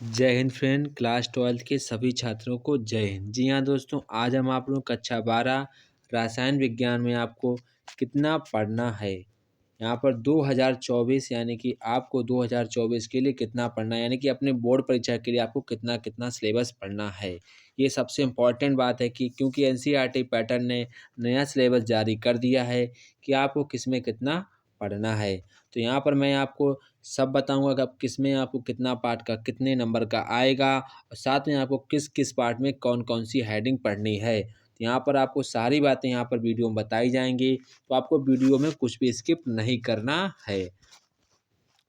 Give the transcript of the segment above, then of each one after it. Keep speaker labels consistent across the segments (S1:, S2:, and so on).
S1: जय Hind friend. Class 12th के सभी छात्रों को जय हिंद। जी हाँ दोस्तों, आज हम आप लोग कक्षा 12 रसायन विज्ञान में आपको कितना पढ़ना है। यहाँ पर 2024 यानी कि आपको 2024 के लिए कितना पढ़ना है, यानी कि अपने बोर्ड परीक्षा के लिए आपको कितना कितना सिलेबस पढ़ना है। ये सबसे इम्पॉर्टेंट बात है कि क्योंकि एनसीईआरटी पैटर्न ने नया सिलेबस जारी कर दिया है कि आपको किस में कितना पढ़ना है। तो यहाँ पर मैं आपको सब बताऊंगा कि आप किस में आपको कितना पार्ट का कितने नंबर का आएगा, और साथ में आपको किस किस पार्ट में कौन कौन सी हेडिंग पढ़नी है। तो यहाँ पर आपको सारी बातें यहाँ पर वीडियो में बताई जाएंगी, तो आपको वीडियो में कुछ भी स्किप नहीं करना है।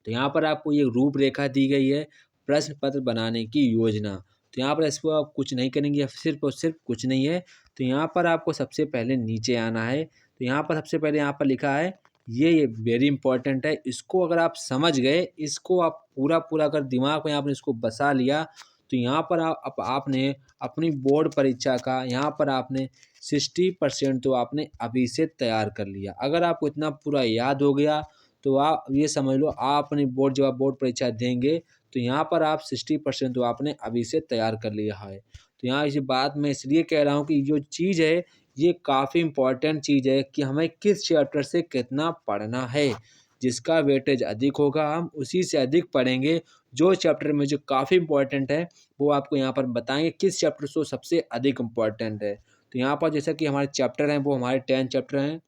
S1: तो यहाँ पर आपको ये रूपरेखा दी गई है, प्रश्न पत्र बनाने की योजना। तो यहाँ पर इसको आप कुछ नहीं करेंगे, सिर्फ और सिर्फ कुछ नहीं है। तो यहाँ पर आपको सबसे पहले नीचे आना है। तो यहाँ पर सबसे पहले यहाँ पर लिखा है, ये वेरी इंपॉर्टेंट है। इसको अगर आप समझ गए, इसको आप पूरा पूरा अगर दिमाग में आपने इसको बसा लिया, तो यहाँ पर आपने अपनी बोर्ड परीक्षा का यहाँ पर आपने 60% तो आपने अभी से तैयार कर लिया। अगर आपको इतना पूरा याद हो गया तो आप ये समझ लो, आप अपनी बोर्ड जब आप बोर्ड परीक्षा देंगे तो यहाँ पर आप 60% तो आपने अभी से तैयार कर लिया है। तो यहाँ इस बात मैं इसलिए कह रहा हूँ कि जो चीज़ है ये काफ़ी इम्पॉर्टेंट चीज़ है कि हमें किस चैप्टर से कितना पढ़ना है। जिसका वेटेज अधिक होगा हम उसी से अधिक पढ़ेंगे। जो चैप्टर में जो काफ़ी इम्पॉर्टेंट है वो आपको यहाँ पर बताएंगे किस चैप्टर से सबसे अधिक इम्पॉर्टेंट है। तो यहाँ पर जैसा कि हमारे चैप्टर हैं वो हमारे 10 चैप्टर हैं।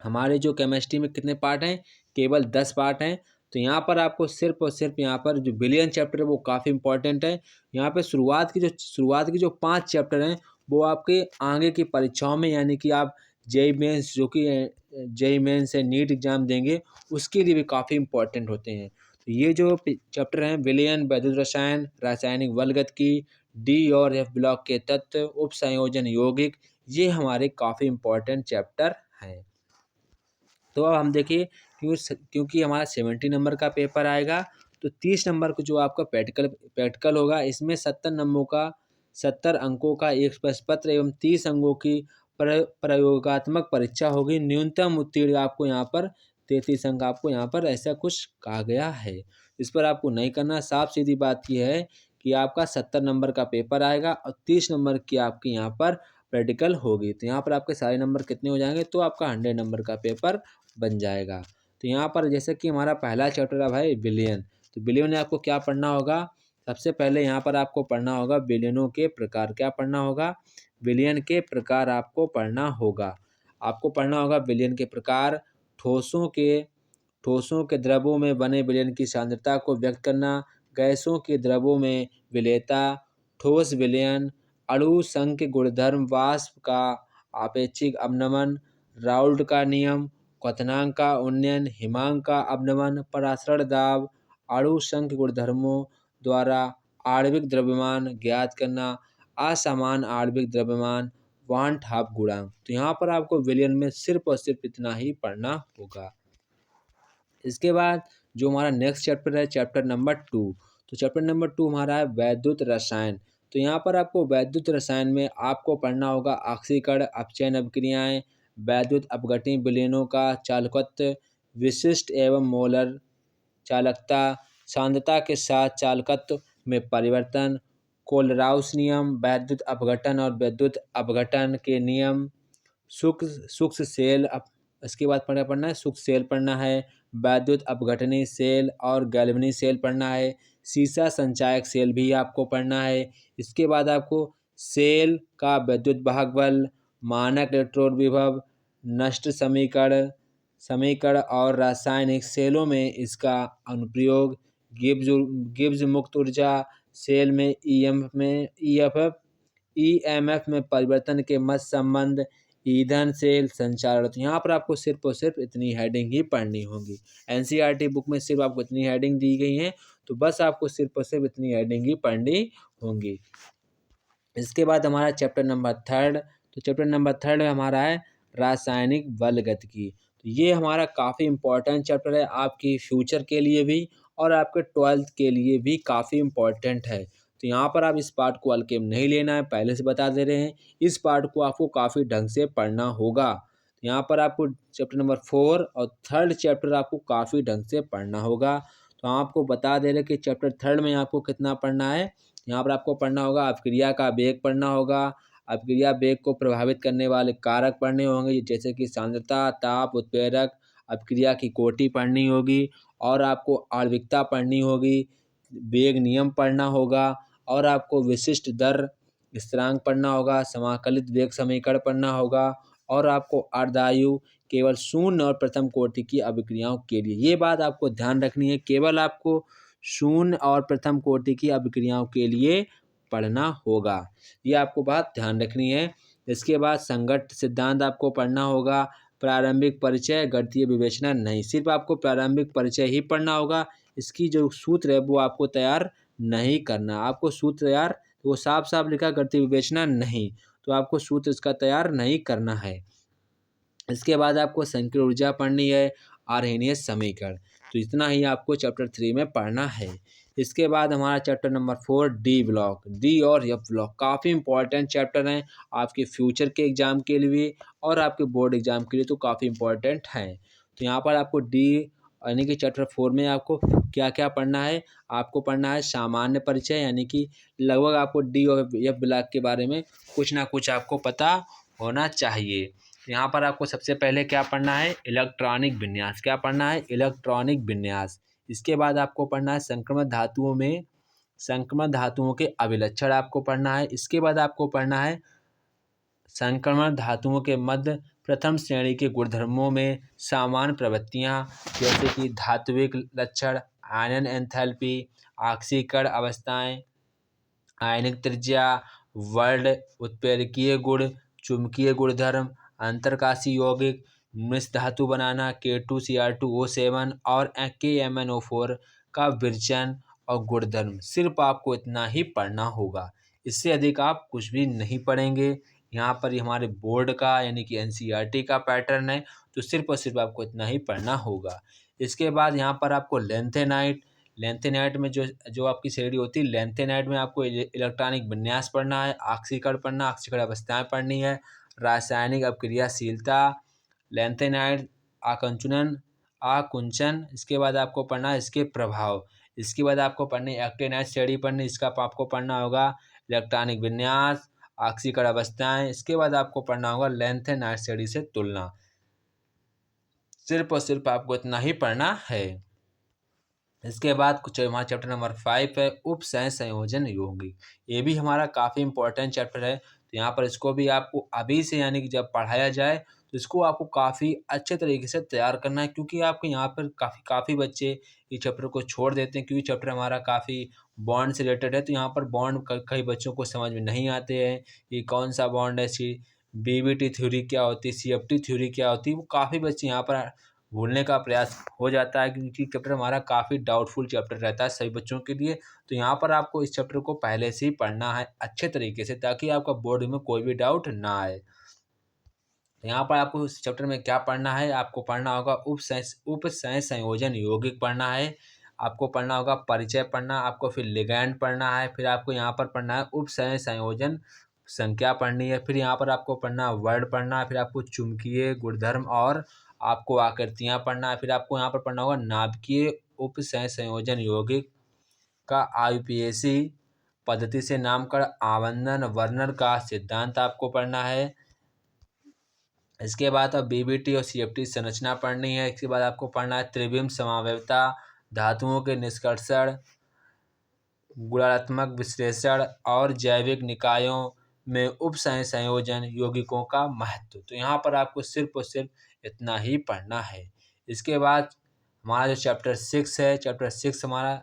S1: हमारे जो केमिस्ट्री में कितने पार्ट हैं, केवल 10 पार्ट हैं। तो यहाँ पर आपको सिर्फ और सिर्फ यहाँ पर जो बिलियन चैप्टर है वो काफ़ी इंपॉर्टेंट है। यहाँ पे शुरुआत की जो 5 चैप्टर हैं वो आपके आगे की परीक्षाओं में, यानी कि आप जेई मेंस जो कि जेई मेंस से नीट एग्जाम देंगे उसके लिए भी काफ़ी इंपॉर्टेंट होते हैं। तो ये जो चैप्टर हैं, विलयन, वैद्युत रसायन, रासायनिक बलगत डी और एफ ब्लॉक के तत्व, उप संयोजन यौगिक, ये हमारे काफ़ी इंपॉर्टेंट चैप्टर हैं। तो अब हम देखिए, क्योंकि हमारा 70 नंबर का पेपर आएगा, तो 30 नंबर को जो आपका प्रैक्टिकल होगा, इसमें 70 अंकों का एक प्रश्न पत्र एवं 30 अंकों की प्रयोगात्मक परीक्षा होगी। न्यूनतम उत्तीर्ण आपको यहाँ पर 33 अंक आपको यहाँ पर ऐसा कुछ कहा गया है। इस पर आपको नहीं करना। साफ सीधी बात यह है कि आपका 70 नंबर का पेपर आएगा और 30 नंबर की आपकी यहाँ पर प्रैक्टिकल होगी। तो यहाँ पर आपके सारे नंबर कितने हो जाएंगे, तो आपका 100 नंबर का पेपर बन जाएगा। तो यहाँ पर जैसे कि हमारा पहला चैप्टर है भाई बिलियन। तो बिलियन में आपको क्या पढ़ना होगा, सबसे पहले यहाँ पर आपको पढ़ना होगा बिलियनों के प्रकार। क्या पढ़ना होगा, बिलियन के प्रकार आपको पढ़ना होगा। आपको पढ़ना होगा बिलियन के प्रकार। ठोसों के द्रवों में बने विलयन की सांद्रता को व्यक्त करना। गैसों के द्रवों में विलेयता। ठोस विलयन। अणु संघ गुणधर्म। वाष्प का आपेक्षिक अवनमन। राउल्ट का नियम। क्वथनांक का उन्नयन। हिमांक का अवनमन। परासरण दाब। अणु संघ गुणधर्मों द्वारा आणविक द्रव्यमान ज्ञात करना। असमान आणविक द्रव्यमान। वान हाफ गुणांक। तो यहाँ पर आपको विलयन में सिर्फ और सिर्फ इतना ही पढ़ना होगा। इसके बाद जो हमारा नेक्स्ट चैप्टर है, चैप्टर नंबर 2। तो चैप्टर नंबर 2 हमारा है वैद्युत रसायन। तो यहाँ पर आपको वैद्युत रसायन में आपको पढ़ना होगा ऑक्सीकरण, अपचयन अभिक्रियाएं, वैद्युत अपघटन विलयनों का चालकत्व, विशिष्ट एवं मोलर चालकता, सांद्रता के साथ चालकत्व में परिवर्तन, कोलराउस नियम, वैद्युत अपघटन और विद्युत अपघटन के नियम, सूक्ष्म सेल। इसके बाद पढ़ना है सूक्ष्म सेल पढ़ना है, वैद्युत अपघटनी सेल और गैल्वनी सेल पढ़ना है, सीसा संचायक सेल भी आपको पढ़ना है। इसके बाद आपको सेल का विद्युत वाहक बल, मानक इलेक्ट्रोड विभव, नष्ट समीकरण और रासायनिक सेलों में इसका अनुप्रयोग, गिब्स मुक्त ऊर्जा, सेल में ईएमएफ में परिवर्तन के मध्य संबंध, ईंधन सेल संचारण। तो यहाँ पर आपको सिर्फ और सिर्फ इतनी हेडिंग ही पढ़नी होगी। एनसीईआरटी बुक में सिर्फ आपको इतनी हेडिंग दी गई हैं, तो बस आपको सिर्फ और सिर्फ इतनी हेडिंग ही पढ़नी होंगी। इसके बाद हमारा चैप्टर नंबर 3। तो चैप्टर नंबर 3 में हमारा है रासायनिक बलगतिकी। तो ये हमारा काफ़ी इम्पोर्टेंट चैप्टर है, आपकी फ्यूचर के लिए भी और आपके 12th के लिए भी काफ़ी इम्पोर्टेंट है। तो यहाँ पर आप इस पार्ट को हल्के में नहीं लेना है, पहले से बता दे रहे हैं। इस पार्ट को आपको काफ़ी ढंग से पढ़ना होगा। यहाँ पर आपको चैप्टर नंबर 4 और 3rd चैप्टर आपको काफ़ी ढंग से पढ़ना होगा। तो हम आपको बता दे रहे कि चैप्टर 3 में आपको कितना पढ़ना है। यहाँ पर आपको पढ़ना होगा, अपक्रिया का वेग पढ़ना होगा, अपक्रिया वेग को प्रभावित करने वाले कारक पढ़ने होंगे जैसे कि सांद्रता, ताप, उत्प्रेरक, अपक्रिया की कोटि पढ़नी होगी और आपको आणविकता पढ़नी होगी, वेग नियम पढ़ना होगा और आपको विशिष्ट दर स्थिरांक पढ़ना होगा, समाकलित वेग समीकरण पढ़ना होगा और आपको अर्धायु केवल शून्य और प्रथम कोटि की अभिक्रियाओं के लिए, ये बात आपको ध्यान रखनी है, केवल आपको शून्य और प्रथम कोटि की अभिक्रियाओं के लिए पढ़ना होगा, ये आपको बात ध्यान रखनी है। इसके बाद संघट्ट सिद्धांत आपको पढ़ना होगा, प्रारंभिक परिचय, गणितीय विवेचना नहीं, सिर्फ आपको प्रारंभिक परिचय ही पढ़ना होगा। इसकी जो सूत्र है वो आपको तैयार नहीं करना, आपको सूत्र तैयार, वो साफ साफ लिखा गणितीय विवेचना नहीं, तो आपको सूत्र इसका तैयार नहीं करना है। इसके बाद आपको संकीर्ण ऊर्जा पढ़नी है, आर्हेनियस समीकरण, तो इतना ही आपको चैप्टर 3 में पढ़ना है। इसके बाद हमारा chapter number 4 D block, D और एफ ब्लॉक काफ़ी इंपॉर्टेंट चैप्टर हैं आपके फ्यूचर के एग्जाम के लिए और आपके बोर्ड एग्जाम के लिए, तो काफ़ी इंपॉर्टेंट हैं। तो यहाँ पर आपको डी यानी कि चैप्टर 4 में आपको क्या क्या पढ़ना है, आपको पढ़ना है सामान्य परिचय, यानी कि लगभग आपको डी और एफ ब्लॉक के बारे में कुछ ना कुछ आपको पता होना चाहिए। यहाँ पर आपको सबसे पहले क्या पढ़ना है, इलेक्ट्रॉनिक विन्यास, क्या पढ़ना है, इलेक्ट्रॉनिक विन्यास। इसके बाद आपको पढ़ना है संक्रमण धातुओं में, संक्रमण धातुओं के अभिलक्षण आपको पढ़ना है। इसके बाद आपको पढ़ना है संक्रमण धातुओं के मध्य प्रथम श्रेणी के गुणधर्मों में सामान्य प्रवृत्तियाँ, जैसे कि धात्विक लक्षण, आयनन एंथैल्पी, ऑक्सीकरण अवस्थाएं, आयनिक त्रिज्या, वर्ल्ड, उत्प्रेरकीय गुण, चुंबकीय गुणधर्म, अंतरकाशी यौगिक, मिश्र धातु बनाना, K2Cr2O7 और KMnO4 का विरचन और गुणधर्म, सिर्फ आपको इतना ही पढ़ना होगा, इससे अधिक आप कुछ भी नहीं पढ़ेंगे। यहाँ पर हमारे बोर्ड का यानी कि NCERT का पैटर्न है, तो सिर्फ और सिर्फ आपको इतना ही पढ़ना होगा। इसके बाद यहाँ पर आपको लेंथेनाइट, लेंथेनाइट में जो जो आपकी श्रेणी होती है, लेंथेनाइट में आपको इलेक्ट्रॉनिक विन्यास पढ़ना है, ऑक्सीकरण पढ़ना, ऑक्सीकरण अवस्थाएं पढ़नी है, रासायनिक अपक्रियाशीलता, लेंथेनाइट आकुंचन आकुंचन, इसके बाद आपको पढ़ना है इसके प्रभाव, इसके बाद आपको पढ़नी एक्टिनाइट श्रेणी पढ़नी, इसका आपको पढ़ना होगा इलेक्ट्रॉनिक विन्यास, ऑक्सीकरण अवस्थाएं, इसके बाद आपको पढ़ना होगा लेंथेनाइट श्रेणी से तुलना, सिर्फ और सिर्फ आपको इतना ही पढ़ना है। इसके बाद कुछ हमारा चैप्टर नंबर 5 है उप सह संयोजन यौगिक, ये भी हमारा काफ़ी इंपॉर्टेंट चैप्टर है, तो यहाँ पर इसको भी आपको अभी से यानी कि जब पढ़ाया जाए तो इसको आपको काफ़ी अच्छे तरीके से तैयार करना है, क्योंकि आपके यहाँ पर काफ़ी बच्चे ये चैप्टर को छोड़ देते हैं, क्योंकि चैप्टर हमारा काफ़ी बॉन्ड से रिलेटेड है, तो यहाँ पर बॉन्ड कई बच्चों को समझ में नहीं आते हैं कि कौन सा बॉन्ड है, BBT थ्योरी क्या होती है, CFT थ्योरी क्या होती है, वो काफ़ी बच्चे यहाँ पर भूलने का प्रयास हो जाता है, क्योंकि चैप्टर हमारा काफ़ी डाउटफुल चैप्टर रहता है सभी बच्चों के लिए, तो यहाँ पर आपको इस चैप्टर को पहले से ही पढ़ना है अच्छे तरीके से, ताकि आपका बोर्ड में कोई भी डाउट ना आए। यहाँ पर आपको इस चैप्टर में क्या पढ़ना है, आपको पढ़ना होगा उप सह संयोजन यौगिक पढ़ना है, आपको पढ़ना होगा परिचय पढ़ना, आपको फिर लिगैंड पढ़ना है, फिर आपको यहाँ पर पढ़ना है उप सह संयोजन संख्या पढ़नी है, फिर यहाँ पर आपको पढ़ना है वर्ड पढ़ना है, फिर आपको चुंबकीय गुणधर्म और आपको आकृतियाँ पढ़ना है, फिर आपको यहाँ पर पढ़ना होगा नाभिकीय उप सह संयोजन यौगिक का IUPAC पद्धति से नामकरण, आवर्धन वर्णन का सिद्धांत आपको पढ़ना है। इसके बाद अब BBT और CFT संरचना पढ़नी है। इसके बाद आपको पढ़ना है त्रिविम समावयवता, धातुओं के निष्कर्षण, गुणात्मक विश्लेषण और जैविक निकायों में उप संयोजन यौगिकों का महत्व, तो यहाँ पर आपको सिर्फ और सिर्फ इतना ही पढ़ना है। इसके बाद हमारा जो चैप्टर 6 है, चैप्टर 6 हमारा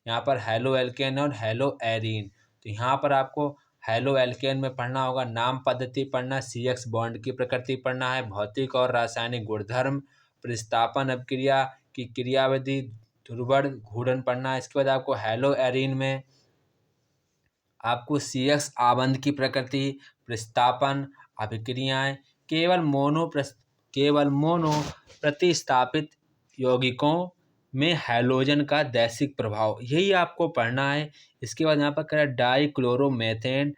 S1: यहाँ पर हैलो एल्केन और हैलो एरीन, तो यहाँ पर आपको हैलो एल्केन में पढ़ना होगा नाम पद्धति पढ़ना, CX बॉन्ड की प्रकृति पढ़ना है, भौतिक और रासायनिक गुणधर्म, प्रतिस्थापन अपक्रिया की क्रियाविधि, ध्रुवण घूर्णन पढ़ना है। इसके बाद आपको हैलो एरीन में आपको CX आबंध की प्रकृति, प्रतिस्थापन, अभिक्रियाएं, केवल मोनो प्रतिस्थापित यौगिकों में हैलोजन का दैशिक प्रभाव, यही आपको पढ़ना है। इसके बाद यहाँ पर कह रहा है डाइक्लोरोमेथेन,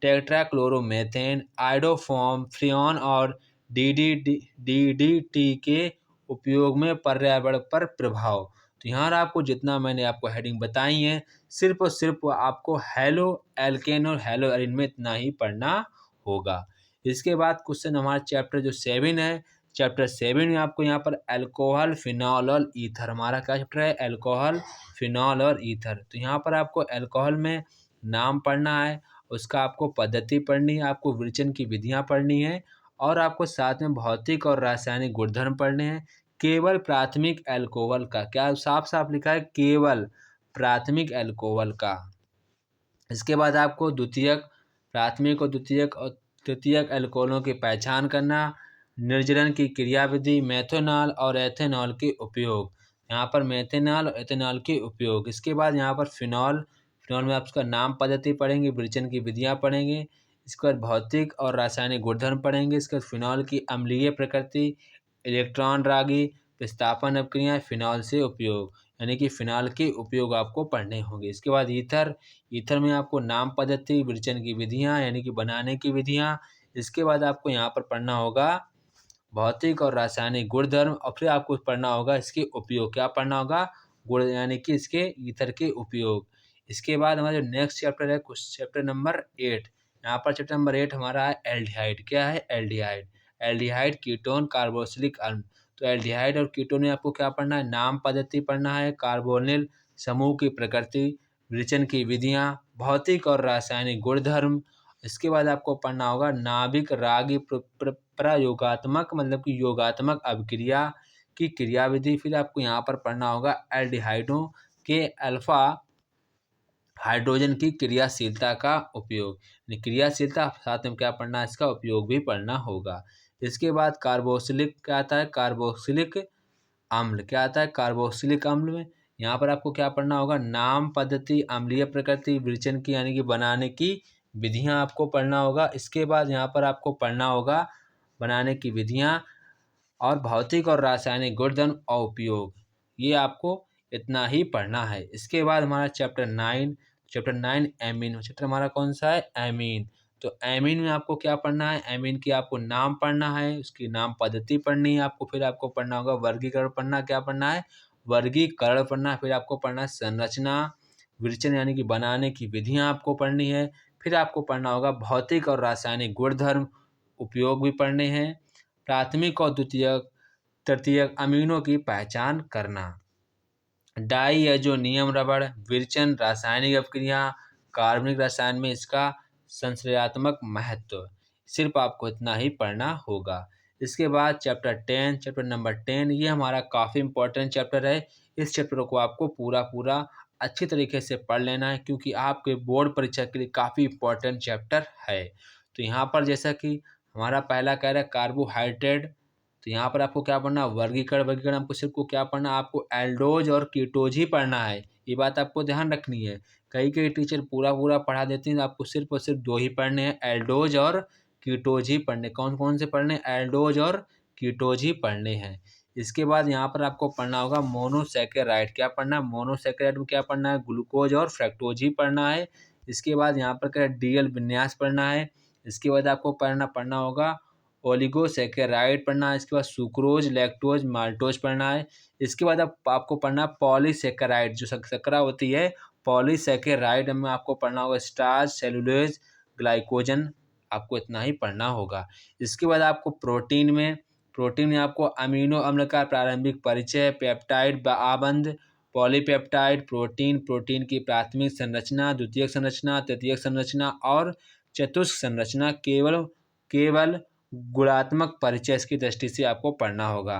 S1: टेट्राक्लोरोमेथेन, आइडोफॉर्म, फ्रियोन और DDT के उपयोग में पर्यावरण पर प्रभाव। तो यहाँ आपको जितना मैंने आपको हेडिंग बताई है, सिर्फ और सिर्फ आपको हैलो एल्केन और हैलो एरिन में इतना ही पढ़ना होगा। इसके बाद क्वेश्चन हमारा चैप्टर जो 7 है, चैप्टर 7 में आपको यहाँ पर अल्कोहल, फिनॉल और ईथर, हमारा क्या चैप्टर है, अल्कोहल, फिनॉल और ईथर। तो यहाँ पर आपको अल्कोहल में नाम पढ़ना है, उसका आपको पद्धति पढ़नी है, आपको विरेचन की विधियाँ पढ़नी है और आपको साथ में भौतिक और रासायनिक गुणधर्म पढ़ने हैं। केवल प्राथमिक अल्कोहल का, क्या साफ साफ लिखा है, केवल प्राथमिक अल्कोहल का। इसके बाद आपको द्वितीयक, प्राथमिक और तृतीयक अल्कोहलों की पहचान करना, निर्जलन की क्रियाविधि, मेथनॉल और एथेनॉल के उपयोग, यहाँ पर मेथेनॉल और एथेनॉल के उपयोग। इसके बाद यहाँ पर फिनॉल, फिनॉल में आप उसका नाम पद्धति पढ़ेंगे, विरेचन की विधियाँ पढ़ेंगे। इसके बाद भौतिक और रासायनिक गुणधर्म पढ़ेंगे। इसके बाद फिनॉल की अम्लीय प्रकृति, इलेक्ट्रॉन रागी, विस्थापन अपक्रियाएँ, फिनॉल से उपयोग, यानी कि फिनॉल के उपयोग आपको पढ़ने होंगे। इसके बाद ईथर, ईथर में आपको नाम पद्धति, विरेचन की विधियाँ यानी कि बनाने की विधियाँ। इसके बाद आपको यहाँ पर पढ़ना होगा भौतिक और रासायनिक गुणधर्म और फिर आपको पढ़ना होगा इसके उपयोग। क्या पढ़ना होगा, गुण यानी कि इसके ईथर के उपयोग। इसके बाद हमारा जो नेक्स्ट चैप्टर है, चैप्टर नंबर 8, यहाँ पर चैप्टर नंबर 8 हमारा है एल्डिहाइड। क्या है, एल्डिहाइड, एल्डिहाइड कीटोन कार्बोक्सिलिक अम्ल। तो एल्डिहाइड और कीटोन में आपको क्या पढ़ना है, नाम पद्धति पढ़ना है, कार्बोनिल समूह की प्रकृति, विरेचन की विधियाँ, भौतिक और रासायनिक गुणधर्म। इसके बाद आपको पढ़ना होगा नाभिक रागी प्रयोगात्मक, मतलब कि योगात्मक अभिक्रिया की क्रियाविधि। फिर आपको यहाँ पर पढ़ना होगा एल्डिहाइडों के अल्फा हाइड्रोजन की क्रियाशीलता का उपयोग, क्रियाशीलता, साथ में क्या पढ़ना है, इसका उपयोग भी पढ़ना होगा। इसके बाद कार्बोक्सिलिक क्या आता है, कार्बोक्सिलिक अम्ल क्या आता है, कार्बोक्सिलिक अम्ल में यहाँ पर आपको क्या पढ़ना होगा, नाम पद्धति, अम्लीय प्रकृति, विरेचन की यानी कि बनाने की विधियाँ आपको पढ़ना होगा। इसके बाद यहाँ पर आपको पढ़ना होगा बनाने की विधियाँ और भौतिक और रासायनिक गुणधर्म और उपयोग, ये आपको इतना ही पढ़ना है। इसके बाद हमारा चैप्टर 9, चैप्टर 9 एमीन, चैप्टर हमारा कौन सा है, एमीन। तो एमीन में आपको क्या पढ़ना है, एमीन की आपको नाम पढ़ना है, उसकी नाम पद्धति पढ़नी है आपको, फिर आपको पढ़ना होगा वर्गीकरण पढ़ना, क्या पढ़ना है, वर्गीकरण पढ़ना है, फिर आपको पढ़ना है संरचना, विरेचन यानी कि बनाने की विधियाँ आपको पढ़नी है, फिर आपको पढ़ना होगा भौतिक और रासायनिक गुणधर्म, उपयोग भी पढ़ने हैं, प्राथमिक और द्वितीयक तृतीयक अमीनों की पहचान करना, डाईएजोनियम रबड़, विरेचन, रासायनिक अपक्रिया, कार्बनिक रसायन में इसका संश्लेषणात्मक महत्व, सिर्फ आपको इतना ही पढ़ना होगा। इसके बाद चैप्टर 10, चैप्टर नंबर 10, ये हमारा काफ़ी इंपॉर्टेंट चैप्टर है। इस चैप्टर को आपको पूरा अच्छी तरीके से पढ़ लेना है क्योंकि आपके बोर्ड परीक्षा के लिए काफ़ी इंपॉर्टेंट चैप्टर है। तो यहाँ पर जैसा कि हमारा पहला कह रहा है कार्बोहाइड्रेट, तो यहाँ पर आपको क्या पढ़ना, वर्गीकरण, वर्गीकरण आपको सिर्फ को क्या पढ़ना, आपको एल्डोज और कीटोज ही पढ़ना है, ये बात आपको ध्यान रखनी है। कई टीचर पूरा पढ़ा देते हैं, आपको सिर्फ और सिर्फ 2 ही पढ़ने हैं, एल्डोज और कीटोज ही पढ़ने। कौन कौन से पढ़ने, एल्डोज और कीटोज ही पढ़ने हैं। इसके बाद यहाँ पर आपको पढ़ना होगा मोनोसैकेराइड, क्या पढ़ना है, मोनोसैकेराइड में क्या पढ़ना है, ग्लूकोज और फ्रक्टोज ही पढ़ना है। इसके बाद यहाँ पर क्या डीएल विन्यास पढ़ना है। इसके बाद आपको पढ़ना होगा ओलिगोसैकेराइड पढ़ना है। इसके बाद सुक्रोज, लैक्टोज, माल्टोज पढ़ना है। इसके बाद आपको पढ़ना है पॉलीसैकेराइड, जो शर्करा होती है, पॉलीसैकेराइड में आपको पढ़ना होगा स्टार्च, सेलुलोज, ग्लाइकोजन, आपको इतना ही पढ़ना होगा। इसके बाद आपको प्रोटीन में आपको अमीनो अम्ल का प्रारंभिक परिचय, पेप्टाइड आबंध, पॉलीपेप्टाइड, प्रोटीन की प्राथमिक संरचना, द्वितीयक संरचना, तृतीयक संरचना और चतुष्क संरचना, केवल गुणात्मक परिचय इसकी दृष्टि से आपको पढ़ना होगा।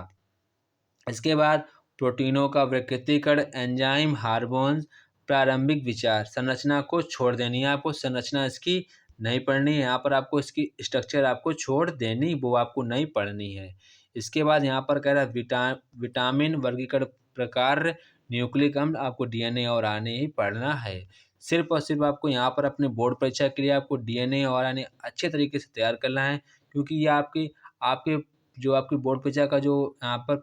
S1: इसके बाद प्रोटीनों का विकृतीकरण, एंजाइम, हार्मोन्स, प्रारंभिक विचार, संरचना को छोड़ देनी है आपको, संरचना इसकी नहीं पढ़नी है, यहाँ पर आपको इसकी स्ट्रक्चर आपको छोड़ देनी, वो आपको नहीं पढ़नी है। इसके बाद यहाँ पर कह रहा है विटामिन वर्गीकरण प्रकार, न्यूक्लिक अम्ल, आपको डीएनए और आरएनए ही पढ़ना है। सिर्फ और सिर्फ आपको यहाँ पर अपने बोर्ड परीक्षा के लिए आपको डीएनए और आरएनए अच्छे तरीके से तैयार करना है क्योंकि ये आपके आपके जो आपकी बोर्ड परीक्षा का जो यहाँ पर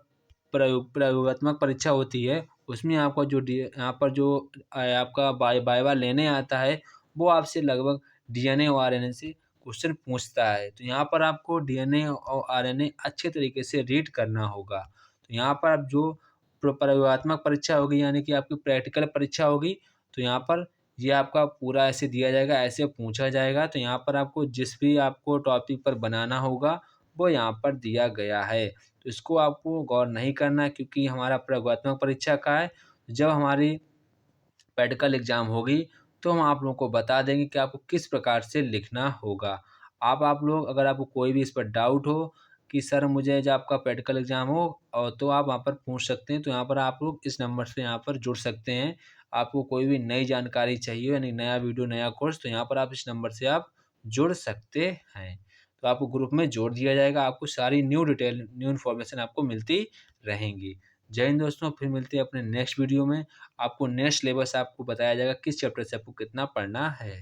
S1: प्रयोगात्मक परीक्षा होती है उसमें आपका जो यहाँ पर जो आपका वाइवा लेने आता है वो आपसे लगभग डीएनए और आरएनए से क्वेश्चन पूछता है। तो यहाँ पर आपको डीएनए और आरएनए अच्छे तरीके से रीड करना होगा। तो तो यहाँ पर अब जो प्रयोगात्मक परीक्षा होगी यानी कि आपकी प्रैक्टिकल परीक्षा होगी, तो यहाँ पर ये आपका पूरा ऐसे दिया जाएगा, ऐसे पूछा जाएगा। तो यहाँ पर आपको जिस भी आपको टॉपिक पर बनाना होगा, वो यहाँ पर दिया गया है। तो इसको आपको गौर नहीं करना है क्योंकि हमारा प्रयोगात्मक परीक्षा का है। जब हमारी प्रैक्टिकल एग्ज़ाम होगी, तो हम आप लोगों को बता देंगे कि आपको किस प्रकार से लिखना होगा। आप लोग अगर आपको कोई भी इस पर डाउट हो कि सर मुझे जब आपका प्रैक्टिकल एग्ज़ाम हो तो आप वहाँ पर पूछ सकते हैं। तो यहाँ पर आप लोग इस नंबर से यहाँ पर जुड़ सकते हैं। आपको कोई भी नई जानकारी चाहिए यानी नया वीडियो, नया कोर्स, तो यहाँ पर आप इस नंबर से आप जुड़ सकते हैं। तो आपको ग्रुप में जोड़ दिया जाएगा, आपको सारी न्यू इन्फॉर्मेशन आपको मिलती रहेंगी। जय हिंद दोस्तों, फिर मिलते हैं अपने नेक्स्ट वीडियो में। आपको नेक्स्ट सिलेबस आपको बताया जाएगा किस चैप्टर से आपको कितना पढ़ना है।